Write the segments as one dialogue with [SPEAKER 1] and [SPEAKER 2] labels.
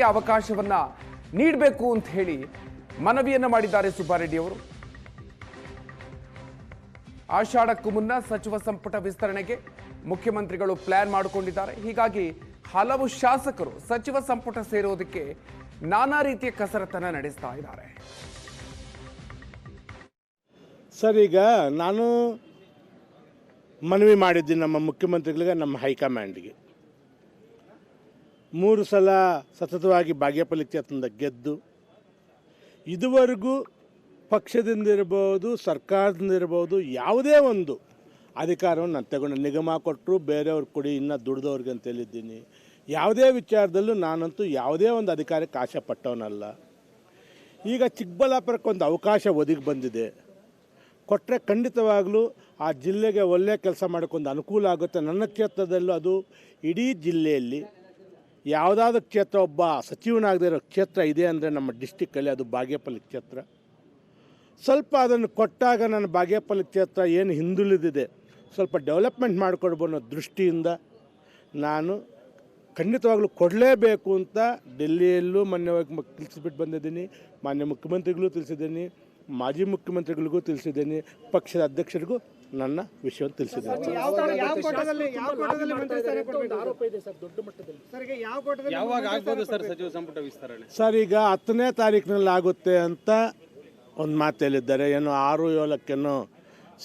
[SPEAKER 1] ಅವಕಾಶವನ್ನ ನೀಡಬೇಕು ಅಂತ ಹೇಳಿ ಮನವಿಯನ್ನ ಮಾಡಿದ್ದಾರೆ ಸುಬ್ಬಾರೆಡ್ಡಿ ಅವರು. ಆಷಾಢಕ್ಕೂ ಮುನ್ನ ಸಚಿವ ಸಂಪುಟ ವಿಸ್ತರಣೆಗೆ ಮುಖ್ಯಮಂತ್ರಿಗಳು ಪ್ಲಾನ್ ಮಾಡಿಕೊಂಡಿದ್ದಾರೆ. ಹೀಗಾಗಿ ಹಲವು ಶಾಸಕರು ಸಚಿವ ಸಂಪುಟ ಸೇರೋದಕ್ಕೆ ನಾನಾ ರೀತಿಯ ಕಸರತ್ತನ್ನ ನಡೆಸ್ತಾ ಇದ್ದಾರೆ.
[SPEAKER 2] ಸರ್, ಈಗ ನಾನು ಮನವಿ ಮಾಡಿದ್ದೀನಿ ನಮ್ಮ ಮುಖ್ಯಮಂತ್ರಿಗಳಿಗೆ, ನಮ್ಮ ಹೈಕಮಾಂಡ್ಗೆ. 3 ಸಲ ಸತತವಾಗಿ ಬಾಗೇಪಲ್ಲಿ ಕ್ಷೇತ್ರದಿಂದ ಗೆದ್ದು ಇದುವರೆಗೂ ಪಕ್ಷದಿಂದಿರ್ಬೋದು, ಸರ್ಕಾರದಿಂದಿರ್ಬೋದು ಯಾವುದೇ ಒಂದು ಅಧಿಕಾರವನ್ನು ನಾನು ತಗೊಂಡು ನಿಗಮ ಕೊಟ್ಟರು ಬೇರೆಯವ್ರಿಗೆ ಕೊಡಿ, ಇನ್ನೂ ದುಡ್ದವ್ರಿಗೆ ಅಂತ ಹೇಳಿದ್ದೀನಿ. ಯಾವುದೇ ವಿಚಾರದಲ್ಲೂ ನಾನಂತೂ ಯಾವುದೇ ಒಂದು ಅಧಿಕಾರಕ್ಕೆ ಆಸೆ ಪಟ್ಟವನಲ್ಲ. ಈಗ ಚಿಕ್ಕಬಳ್ಳಾಪುರಕ್ಕೆ ಒಂದು ಅವಕಾಶ ಒದಗಿ ಬಂದಿದೆ, ಕೊಟ್ಟರೆ ಖಂಡಿತವಾಗಲೂ ಆ ಜಿಲ್ಲೆಗೆ ಒಳ್ಳೆಯ ಕೆಲಸ ಮಾಡೋಕ್ಕೊಂದು ಅನುಕೂಲ ಆಗುತ್ತೆ. ನನ್ನ ಕ್ಷೇತ್ರದಲ್ಲೂ ಅದು ಇಡೀ ಜಿಲ್ಲೆಯಲ್ಲಿ ಯಾವುದಾದ್ರೂ ಕ್ಷೇತ್ರ ಒಬ್ಬ ಸಚಿವನಾಗದೇ ಇರೋ ಕ್ಷೇತ್ರ ಇದೆ ಅಂದರೆ ನಮ್ಮ ಡಿಸ್ಟಿಕ್ಕಲ್ಲಿ ಅದು ಬಾಗೇಪಲ್ಲಿ ಕ್ಷೇತ್ರ. ಸ್ವಲ್ಪ ಅದನ್ನು ಕೊಟ್ಟಾಗ ನನ್ನ ಬಾಗೇಪಲ್ಲಿ ಕ್ಷೇತ್ರ ಏನು ಹಿಂದುಳಿದಿದೆ ಸ್ವಲ್ಪ ಡೆವಲಪ್ಮೆಂಟ್ ಮಾಡಿಕೊಡ್ಬೋದು ಅನ್ನೋ ದೃಷ್ಟಿಯಿಂದ ನಾನು ಖಂಡಿತವಾಗ್ಲೂ ಕೊಡಲೇಬೇಕು ಅಂತ ಡೆಲ್ಲಿಯಲ್ಲೂ ಮೊನ್ನೆ ತಿಳಿಸಿಬಿಟ್ಟು ಬಂದಿದ್ದೀನಿ. ಮಾನ್ಯ ಮುಖ್ಯಮಂತ್ರಿಗಳಿಗೂ ತಿಳಿಸಿದ್ದೀನಿ, ಮಾಜಿ ಮುಖ್ಯಮಂತ್ರಿಗಳಿಗೂ ತಿಳಿಸಿದ್ದೀನಿ, ಪಕ್ಷದ ಅಧ್ಯಕ್ಷರಿಗೂ ನನ್ನ ವಿಷಯವನ್ನು ತಿಳಿಸಿದ್ದೀನಿ. ಸರ್, ಈಗ 10ನೇ ತಾರೀಕಿನಲ್ಲಿ ಆಗುತ್ತೆ ಅಂತ ಒಂದು ಮಾತು ಹೇಳಿದ್ದಾರೆ. ಏನೋ 6-7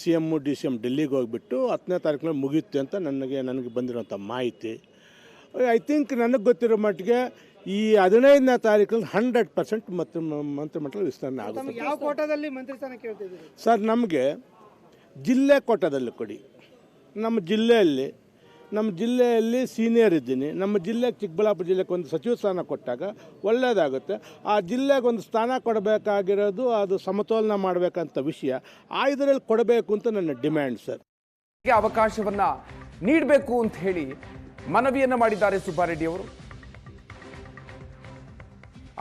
[SPEAKER 2] CM DCM ಡೆಲ್ಲಿಗೆ ಹೋಗಿಬಿಟ್ಟು 10ನೇ ತಾರೀಕಿನಲ್ಲಿ ಮುಗಿಯುತ್ತೆ ಅಂತ ನನಗೆ ಬಂದಿರೋಂಥ ಮಾಹಿತಿ. ಐ ಥಿಂಕ್ ನನಗೆ ಗೊತ್ತಿರೋ ಮಟ್ಟಿಗೆ ಈ 15ನೇ ತಾರೀಕಲ್ಲಿ 100% ಮಂತ್ರಿಮಂಡಲ ವಿಸ್ತರಣೆ ಆಗುತ್ತೆ.
[SPEAKER 3] ಯಾವ ಕೋಟಾದಲ್ಲಿ ಮಂತ್ರಿ ಸ್ಥಾನ ಕೇಳ್ತಿದ್ದೀರಿ
[SPEAKER 2] ಸರ್? ನಮಗೆ ಜಿಲ್ಲೆ ಕೋಟಾದಲ್ಲಿ ಕೊಡಿ. ನಮ್ಮ ಜಿಲ್ಲೆಯಲ್ಲಿ ಸೀನಿಯರ್ ಇದ್ದೀನಿ. ನಮ್ಮ ಜಿಲ್ಲೆಗೆ, ಚಿಕ್ಕಬಳ್ಳಾಪುರ ಜಿಲ್ಲೆಗೆ ಒಂದು ಸಚಿವ ಸ್ಥಾನ ಕೊಟ್ಟಾಗ ಒಳ್ಳೆಯದಾಗುತ್ತೆ. ಆ ಜಿಲ್ಲೆಗೆ ಒಂದು ಸ್ಥಾನ ಕೊಡಬೇಕಾಗಿರೋದು ಅದು ಸಮತೋಲನ ಮಾಡಬೇಕಂತ ವಿಷಯ ಇದರಲ್ಲಿ ಕೊಡಬೇಕು ಅಂತ ನನ್ನ ಡಿಮ್ಯಾಂಡ್ ಸರ್.
[SPEAKER 1] ಅವಕಾಶವನ್ನ ನೀಡಬೇಕು ಅಂತ ಹೇಳಿ ಮನವಿಯನ್ನ ಮಾಡಿದ್ದಾರೆ ಸುಬ್ಬಾರೆಡ್ಡಿ ಅವರು.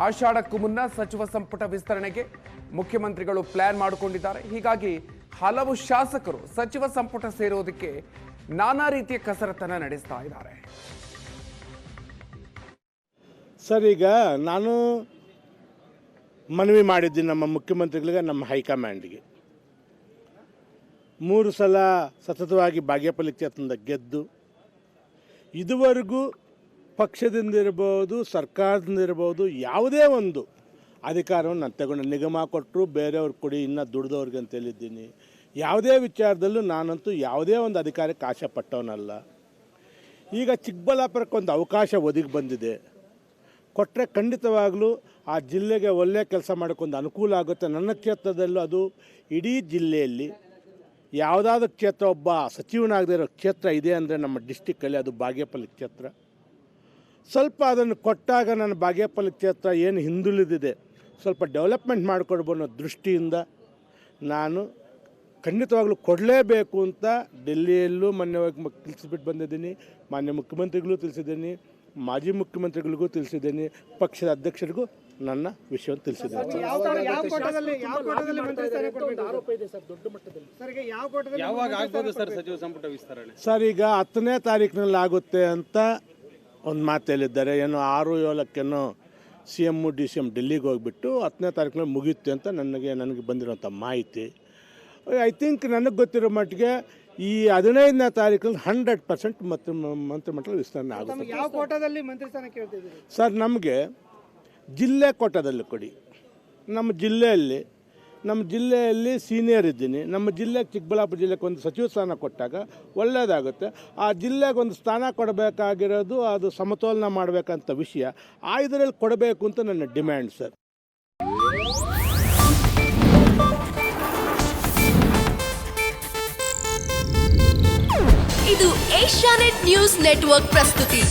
[SPEAKER 1] ಆಷಾಢಕ್ಕೂ ಮುನ್ನ ಸಚಿವ ಸಂಪುಟ ವಿಸ್ತರಣೆಗೆ ಮುಖ್ಯಮಂತ್ರಿಗಳು ಪ್ಲಾನ್ ಮಾಡಿಕೊಂಡಿದ್ದಾರೆ. ಹೀಗಾಗಿ ಹಲವು ಶಾಸಕರು ಸಚಿವ ಸಂಪುಟ ಸೇರೋದಕ್ಕೆ ನಾನಾ ರೀತಿಯ ಕಸರತ್ತನ್ನ ನಡೆಸ್ತಾ ಇದ್ದಾರೆ.
[SPEAKER 2] ಸರ್, ಈಗ ನಾನು ಮನವಿ ಮಾಡಿದ್ದೀನಿ ನಮ್ಮ ಮುಖ್ಯಮಂತ್ರಿಗಳಿಗೆ, ನಮ್ಮ ಹೈಕಮಾಂಡ್ಗೆ. 3 ಸಲ ಸತತವಾಗಿ ಬಾಗೇಪಲ್ಲಿ ಕ್ಷೇತ್ರದಿಂದ ಗೆದ್ದು ಇದುವರೆಗೂ ಪಕ್ಷದಿಂದಿರ್ಬೋದು, ಸರ್ಕಾರದಿಂದಿರ್ಬೋದು ಯಾವುದೇ ಒಂದು ಅಧಿಕಾರವನ್ನು ನಾನು ತಗೊಂಡು ನಿಗಮ ಕೊಟ್ಟರು ಬೇರೆಯವ್ರಿಗೆ ಕೊಡಿ, ಇನ್ನೂ ದುಡ್ದವ್ರಿಗೆ ಅಂತ ಹೇಳಿದ್ದೀನಿ. ಯಾವುದೇ ವಿಚಾರದಲ್ಲೂ ನಾನಂತೂ ಯಾವುದೇ ಒಂದು ಅಧಿಕಾರಕ್ಕೆ ಆಸೆ ಪಟ್ಟವನಲ್ಲ. ಈಗ ಚಿಕ್ಕಬಳ್ಳಾಪುರಕ್ಕೆ ಒಂದು ಅವಕಾಶ ಒದಗಿ ಬಂದಿದೆ, ಕೊಟ್ಟರೆ ಖಂಡಿತವಾಗಲೂ ಆ ಜಿಲ್ಲೆಗೆ ಒಳ್ಳೆಯ ಕೆಲಸ ಮಾಡೋಕ್ಕೊಂದು ಅನುಕೂಲ ಆಗುತ್ತೆ. ನನ್ನ ಕ್ಷೇತ್ರದಲ್ಲೂ ಅದು ಇಡೀ ಜಿಲ್ಲೆಯಲ್ಲಿ ಯಾವುದಾದ್ರೂ ಕ್ಷೇತ್ರ ಒಬ್ಬ ಸಚಿವನಾಗದೇ ಇರೋ ಕ್ಷೇತ್ರ ಇದೆ ಅಂದರೆ ನಮ್ಮ ಡಿಸ್ಟಿಕ್ಕಲ್ಲಿ ಅದು ಬಾಗೇಪಲ್ಲಿ ಕ್ಷೇತ್ರ. ಸ್ವಲ್ಪ ಅದನ್ನು ಕೊಟ್ಟಾಗ ನನ್ನ ಬಾಗೇಪಲ್ಲಿ ಕ್ಷೇತ್ರ ಏನು ಹಿಂದುಳಿದಿದೆ ಸ್ವಲ್ಪ ಡೆವಲಪ್ಮೆಂಟ್ ಮಾಡಿಕೊಡ್ಬೋದು ಅನ್ನೋ ದೃಷ್ಟಿಯಿಂದ ನಾನು ಖಂಡಿತವಾಗ್ಲೂ ಕೊಡಲೇಬೇಕು ಅಂತ ಡೆಲ್ಲಿಯಲ್ಲೂ ಮೊನ್ನೆ ತಿಳಿಸಿಬಿಟ್ಟು ಬಂದಿದ್ದೀನಿ. ಮಾನ್ಯ ಮುಖ್ಯಮಂತ್ರಿಗಳಿಗೂ ತಿಳಿಸಿದ್ದೀನಿ, ಮಾಜಿ ಮುಖ್ಯಮಂತ್ರಿಗಳಿಗೂ ತಿಳಿಸಿದ್ದೀನಿ, ಪಕ್ಷದ ಅಧ್ಯಕ್ಷರಿಗೂ ನನ್ನ ವಿಷಯವನ್ನು ತಿಳಿಸಿದ್ದೀನಿ. ಸರ್, ಈಗ 10ನೇ ತಾರೀಕಿನಲ್ಲಿ ಆಗುತ್ತೆ ಅಂತ ಒಂದು ಮಾತು ಹೇಳಿದ್ದಾರೆ. ಏನೋ 6-7 CM DCM ಡೆಲ್ಲಿಗೆ ಹೋಗಿಬಿಟ್ಟು 10ನೇ ತಾರೀಕಿನಲ್ಲಿ ಮುಗಿಯುತ್ತೆ ಅಂತ ನನಗೆ ಬಂದಿರೋಂಥ ಮಾಹಿತಿ. ಐ ಥಿಂಕ್ ನನಗೆ ಗೊತ್ತಿರೋ ಮಟ್ಟಿಗೆ ಈ 15ನೇ ತಾರೀಕಲ್ಲಿ 100% ಮಂತ್ರಿಮಂಡಲ ವಿಸ್ತರಣೆ ಆಗುತ್ತೆ.
[SPEAKER 3] ಯಾವ ಕೋಟಾದಲ್ಲಿ ಮಂತ್ರಿ ಸ್ಥಾನ ಕೇಳ್ತಿದ್ದೀರಿ
[SPEAKER 2] ಸರ್? ನಮಗೆ ಜಿಲ್ಲೆ ಕೋಟಾದಲ್ಲಿ ಕೊಡಿ. ನಮ್ಮ ಜಿಲ್ಲೆಯಲ್ಲಿ ಸೀನಿಯರ್ ಇದ್ದೀನಿ. ನಮ್ಮ ಜಿಲ್ಲೆಗೆ, ಚಿಕ್ಕಬಳ್ಳಾಪುರ ಜಿಲ್ಲೆಗೆ ಒಂದು ಸಚಿವ ಸ್ಥಾನ ಕೊಟ್ಟಾಗ ಒಳ್ಳೆಯದಾಗುತ್ತೆ. ಆ ಜಿಲ್ಲೆಗೆ ಒಂದು ಸ್ಥಾನ ಕೊಡಬೇಕಾಗಿರೋದು ಅದು ಸಮತೋಲನ ಮಾಡಬೇಕಂತ ವಿಷಯ ಇದರಲ್ಲಿ ಕೊಡಬೇಕು ಅಂತ ನನ್ನ ಡಿಮ್ಯಾಂಡ್ ಸರ್.
[SPEAKER 4] ಇದು ಏಷ್ಯಾನೆಟ್ ನ್ಯೂಸ್ ನೆಟ್ವರ್ಕ್ ಪ್ರಸ್ತುತಿ.